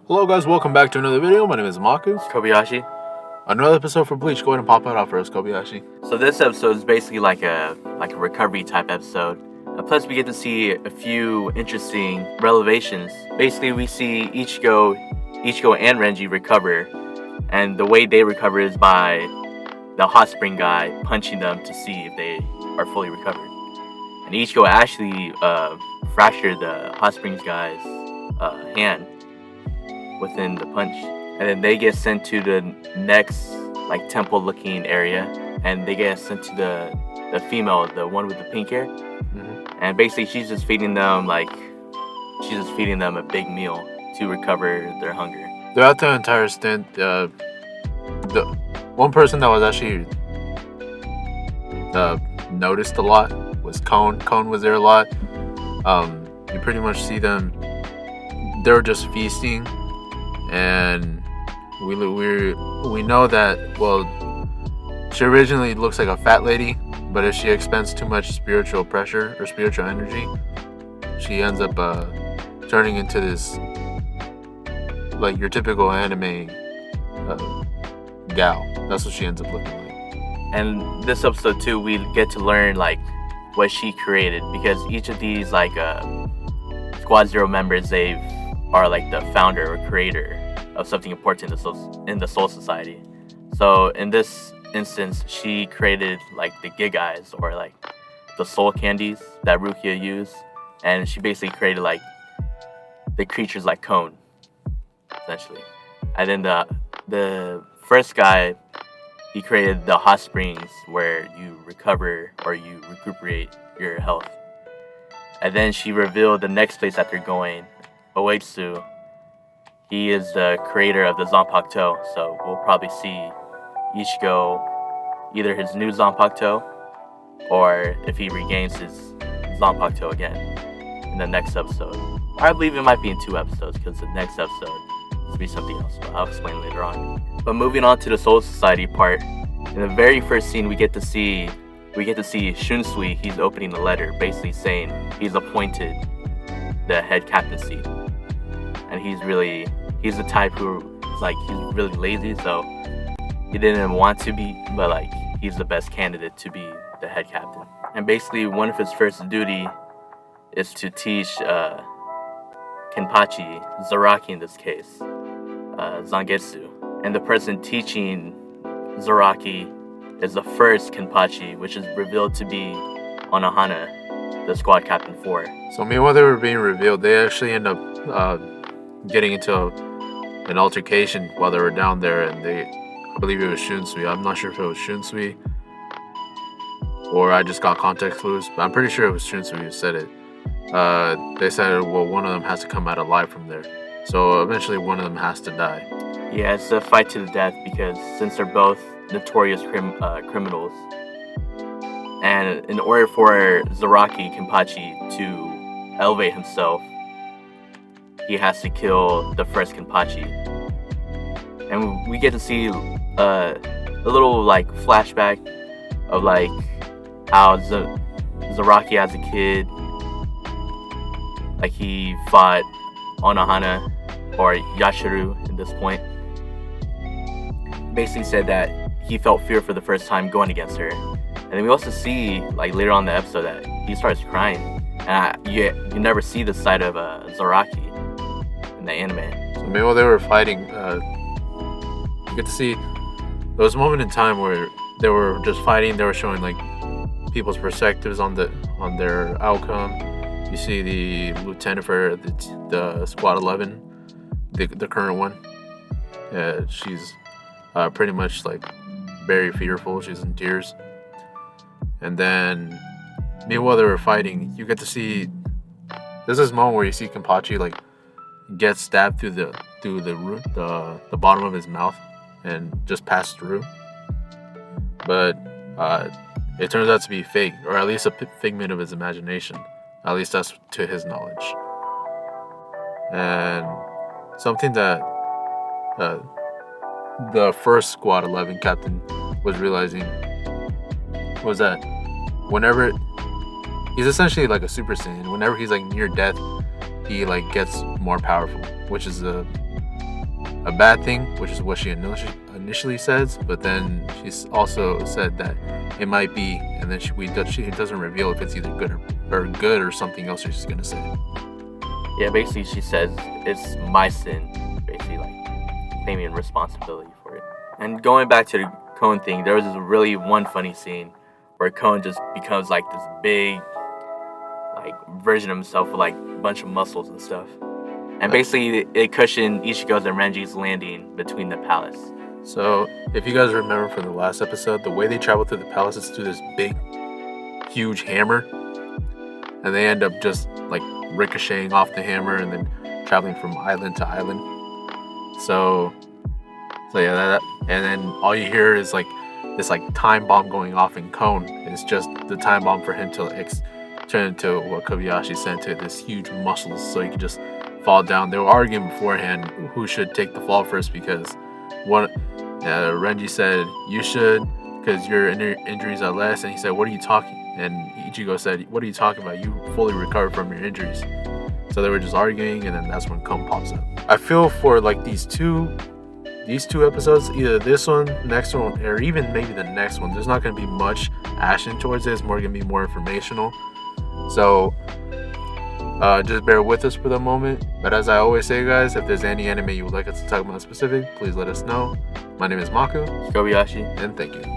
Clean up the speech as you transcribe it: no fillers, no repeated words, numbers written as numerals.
Hello guys, welcome back to another video. My name is Maku. Kobayashi. Another episode for Bleach. Go ahead and pop it out for us, Kobayashi. So this episode is basically like a recovery type episode. Plus we get to see a few interesting revelations. Basically we see Ichigo and Renji recover, and the way they recover is by the hot spring guy punching them to see if they are fully recovered. And Ichigo actually fractured the hot springs guy's hand within the punch, and then they get sent to the next temple looking area, and they get sent to the female, the one with the pink hair. And basically she's just feeding them a big meal to recover their hunger. Throughout the entire stint, the one person that was actually noticed a lot was Cone. Cone was there a lot. You pretty much see them, they were just feasting. And we know that, well, she originally looks like a fat lady, but if she expends too much spiritual pressure or spiritual energy, she ends up turning into this, like your typical anime gal. That's what she ends up looking like. And this episode too, we get to learn what she created, because each of these Squad Zero members, they are the founder or creator of something important in the Soul Society. So in this instance, she created the Gig Eyes, or the soul candies that Rukia used, and she basically created the creatures like Cone, essentially. And then the first guy, he created the hot springs where you recover or you recuperate your health. And then she revealed the next place that they're going, Oetsu. He is the creator of the Zanpakuto, so we'll probably see Ichigo, either his new Zanpakuto, or if he regains his Zanpakuto again in the next episode. Or I believe it might be in 2 episodes, because the next episode is to be something else, but I'll explain later on. But moving on to the Soul Society part, in the very first scene we get to see Shunsui. He's opening the letter, basically saying he's appointed the head captaincy. And he's the type who he's really lazy, so he didn't want to be, but he's the best candidate to be the head captain. And basically one of his first duty is to teach Kenpachi, Zaraki in this case, Zangetsu. And the person teaching Zaraki is the first Kenpachi, which is revealed to be Onohana, the squad captain 4. So meanwhile they were being revealed, they actually end up getting into an altercation while they were down there, and I believe it was Shunsui. I'm not sure if it was Shunsui or I just got context clues, but I'm pretty sure it was Shunsui who said it. They said, well, one of them has to come out alive from there. So eventually one of them has to die. Yeah, it's a fight to the death, because since they're both notorious criminals, and in order for Zaraki Kenpachi to elevate himself, he has to kill the first Kenpachi. And we get to see a little flashback of how Zaraki as a kid, he fought Onohana, or Yashiro in this point. Basically said that he felt fear for the first time going against her. And then we also see later on in the episode that he starts crying, and you never see the side of Zaraki in the anime. So maybe while they were fighting, you get to see there was a moment in time where they were just fighting. They were showing people's perspectives on their outcome. You see the lieutenant for the Squad 11, the current one. She's pretty much very fearful. She's in tears. And then meanwhile they were fighting, you get to see there's this moment where you see Kenpachi get stabbed through the root, the bottom of his mouth, and just pass through. But it turns out to be fake, or at least a figment of his imagination. At least that's to his knowledge. And something that the first Squad 11 captain was realizing was that whenever he's essentially a Super Saiyan, whenever he's near death, he gets more powerful, which is a bad thing, which is what she initially says, but then she's also said that it might be, and then she doesn't reveal if it's either good or something else she's gonna say. Yeah, basically she says it's my sin, basically like claiming responsibility for it. And going back to the cone thing, there was this really one funny scene where Cone just becomes like this big like version of himself with like a bunch of muscles and stuff. And basically it cushioned Ichigo's and Renji's landing between the palace. So if you guys remember from the last episode, the way they travel through the palace is through this big, huge hammer. And they end up just like ricocheting off the hammer and then traveling from island to island. So yeah, that and then all you hear is like this like time bomb going off in Cone. It's just the time bomb for him to turn into what Kobayashi said, to this huge muscles, so he could just fall down. They were arguing beforehand who should take the fall first, because Renji said you should because your injuries are less, and he said, what are you talking? And Ichigo said, what are you talking about? You fully recovered from your injuries. So they were just arguing, and then that's when Cone pops up. I feel for like these two episodes, either this one, next one, or even maybe the next one, there's not going to be much action towards it. It's more going to be more informational. So just bear with us for the moment. But as I always say, guys, if there's any anime you would like us to talk about specific, please let us know. My name is Maku. Kobayashi. And thank you.